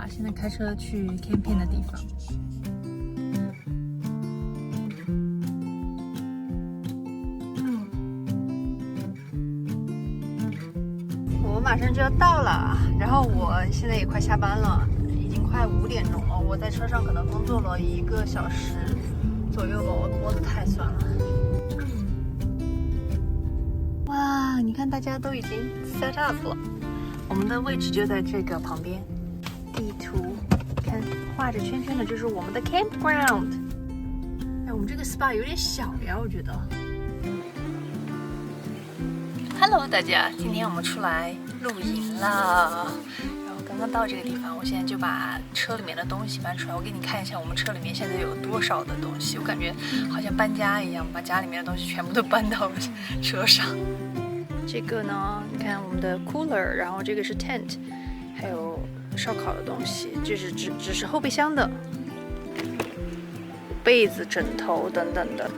吧，现在开车去 camping 的地方。我马上就要到了，然后我现在也快下班了，已经快5点钟了。我在车上可能工作了1个小时左右吧，我脖子太酸了。哇，你看大家都已经 set up 了，我们的位置就在这个旁边。地图看画着圈圈的就是我们的 campground。哎，我们这个 spa 有点小呀，我觉得。Hello， 大家，今天我们出来露营了。然后刚刚到这个地方，我现在就把车里面的东西搬出来，我给你看一下我们车里面现在有多少的东西。我感觉好像搬家一样，把家里面的东西全部都搬到车上。这个呢，你看我们的 cooler， 然后这个是 tent， 还有烧烤的东西，这是只是后备箱的，被子、枕头等等的。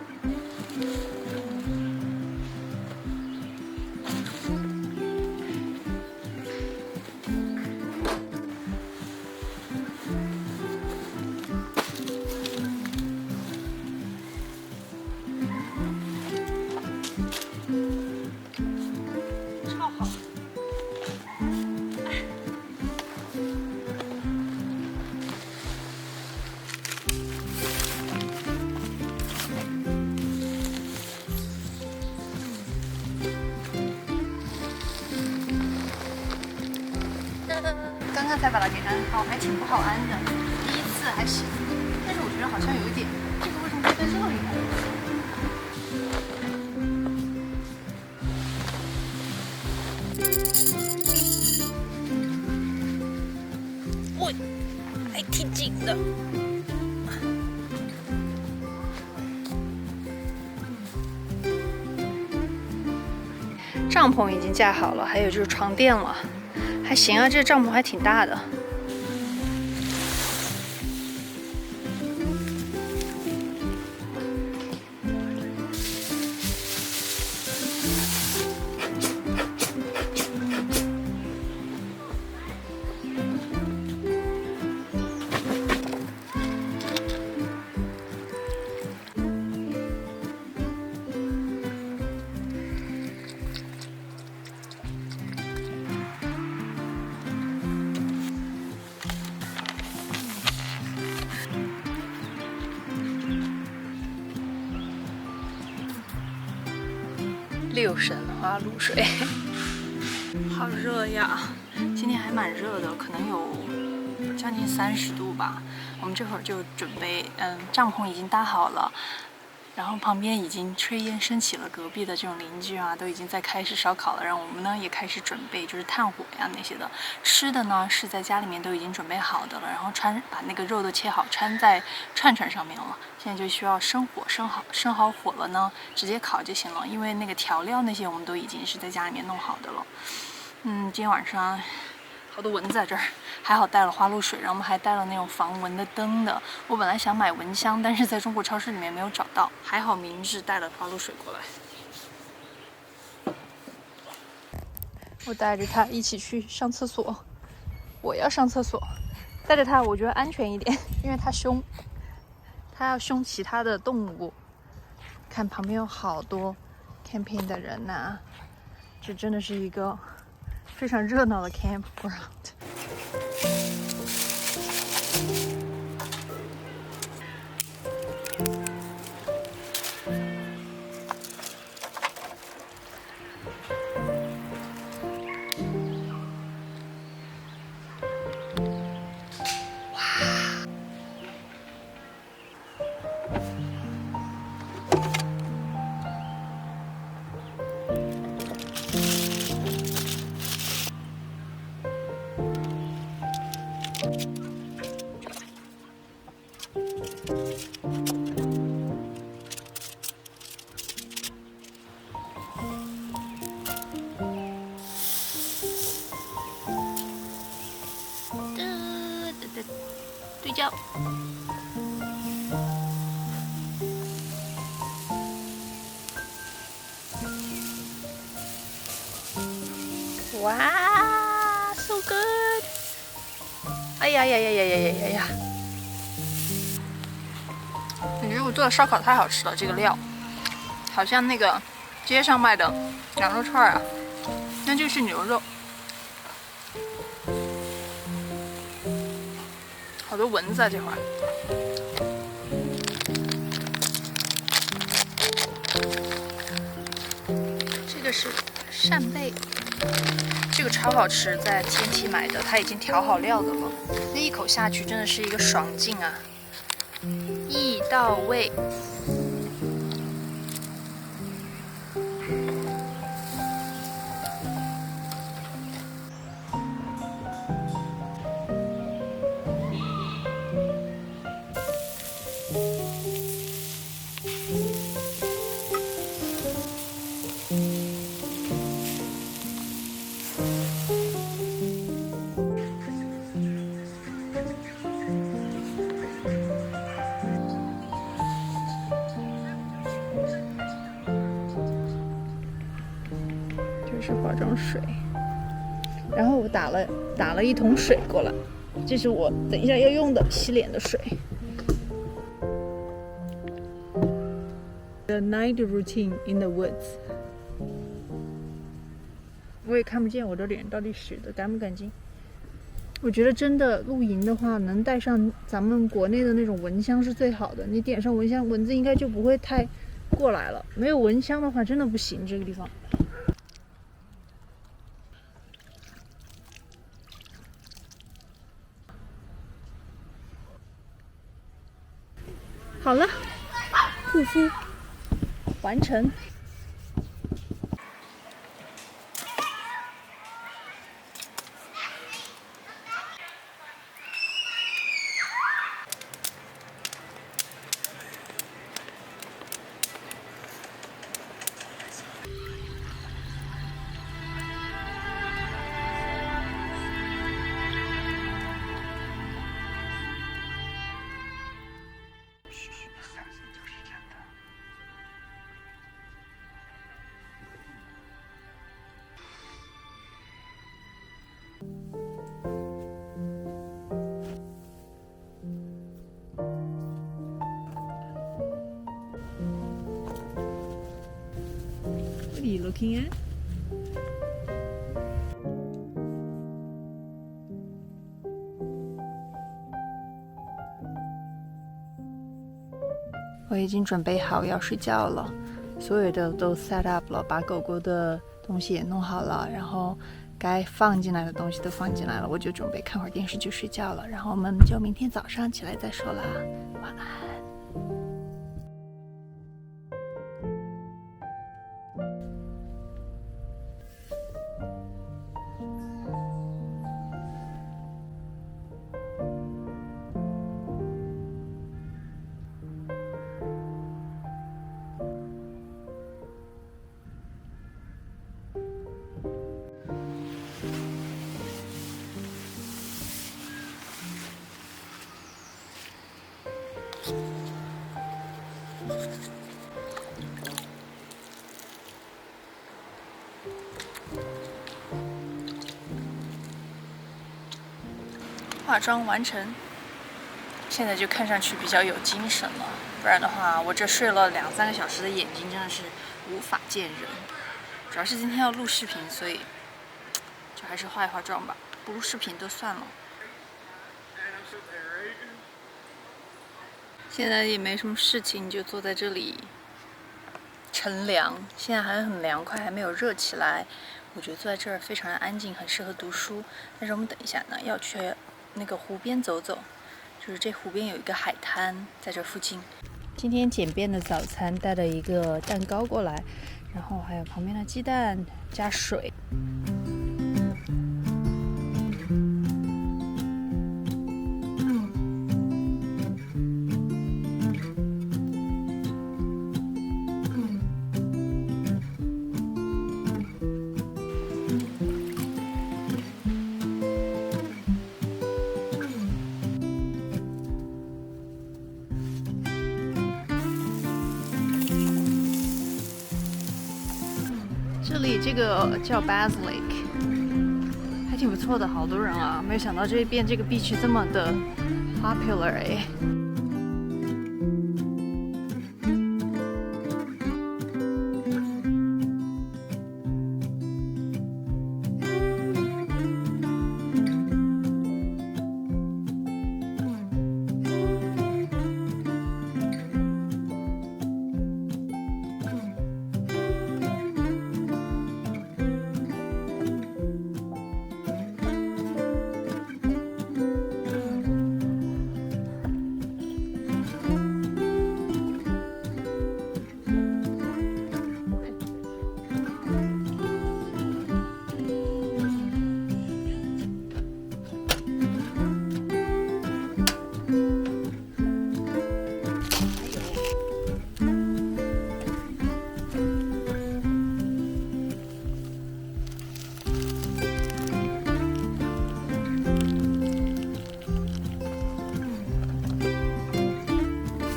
刚刚才把它给安好，还挺不好安的。第一次还行，但是我觉得好像有一点，这个为什么会在这里呢？喂，还挺紧的。帐篷已经架好了，还有就是床垫了。还行啊，这个帐篷还挺大的。6升花露水，好热呀！今天还蛮热的，可能有将近30度吧。我们这会儿就准备，帐篷已经搭好了，然后旁边已经炊烟升起了，隔壁的这种邻居啊都已经在开始烧烤了。然后我们呢也开始准备，就是炭火呀那些的。吃的呢是在家里面都已经准备好的了，然后把那个肉都切好，穿在串上面了。现在就需要生火，生好火了呢，直接烤就行了。因为那个调料那些我们都已经是在家里面弄好的了。今天晚上好多蚊子在这儿，还好带了花露水，然后我们还带了那种防蚊的灯的。我本来想买蚊香，但是在中国超市里面没有找到，还好明智带了花露水过来。我带着它一起去上厕所，我要上厕所，带着它我觉得安全一点，因为它凶。它要凶其他的动物。看旁边有好多 camping 的人呐，这真的是一个非常热闹的 campground。对焦。哇 ，so good！ 哎呀呀呀呀呀呀呀！你如果做的烧烤太好吃了，这个料好像那个街上卖的羊肉串啊，那就是牛肉。好多蚊子啊，这会儿。这个是扇贝，这个超好吃，在天梯买的，它已经调好料的了。那一口下去真的是一个爽劲啊，一到位。这是化妆水，然后我打了一桶水过来，这是我等一下要用的洗脸的水。The night routine in the woods。我也看不见我的脸到底洗的干不干净。我觉得真的露营的话，能带上咱们国内的那种蚊香是最好的。你点上蚊香，蚊子应该就不会太过来了。没有蚊香的话，真的不行这个地方。好了，护肤完成。What are you looking at?我已经准备好要睡觉了，所有的都 set up 了，把狗狗的东西也弄好了，然后该放进来的东西都放进来了，我就准备看会儿电视就睡觉了。然后我们就明天早上起来再说啦，晚安。化妆完成，现在就看上去比较有精神了。不然的话，我这睡了2-3个小时的眼睛真的是无法见人。主要是今天要录视频，所以就还是化一化妆吧，不录视频都算了。现在也没什么事情，就坐在这里乘凉。现在还很凉快，还没有热起来。我觉得坐在这儿非常的安静，很适合读书。但是我们等一下呢，要去那个湖边走走，就是这湖边有一个海滩，在这附近。今天简便的早餐，带了一个蛋糕过来，然后还有旁边的鸡蛋加水。这里这个叫 Bass Lake， 还挺不错的，好多人啊！没有想到这边这个 beach 这么的 popular 哎。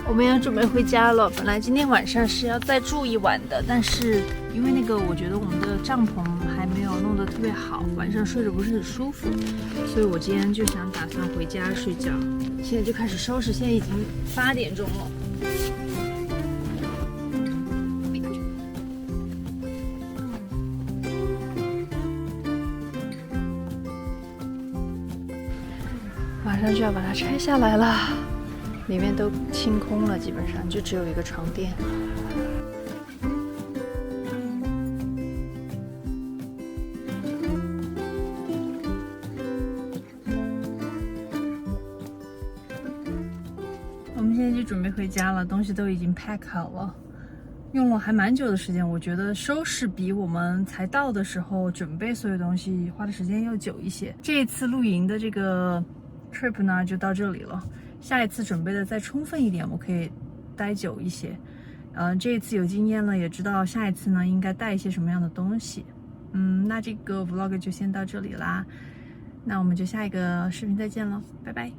我们要准备回家了。本来今天晚上是要再住一晚的，但是因为我觉得我们的帐篷还没有弄得特别好，晚上睡着不是很舒服，所以我今天就打算回家睡觉。现在就开始收拾，现在已经8点钟了。马上就要把它拆下来了。里面都清空了，基本上就只有一个床垫。我们现在就准备回家了，东西都已经 pack 好了，用了还蛮久的时间。我觉得收拾比我们才到的时候准备所有东西花的时间要久一些。这一次露营的这个 trip 呢，就到这里了。下一次准备的再充分一点，我可以待久一些。这一次有经验了，也知道下一次呢应该带一些什么样的东西。那这个 vlog 就先到这里啦，那我们就下一个视频再见了，拜拜。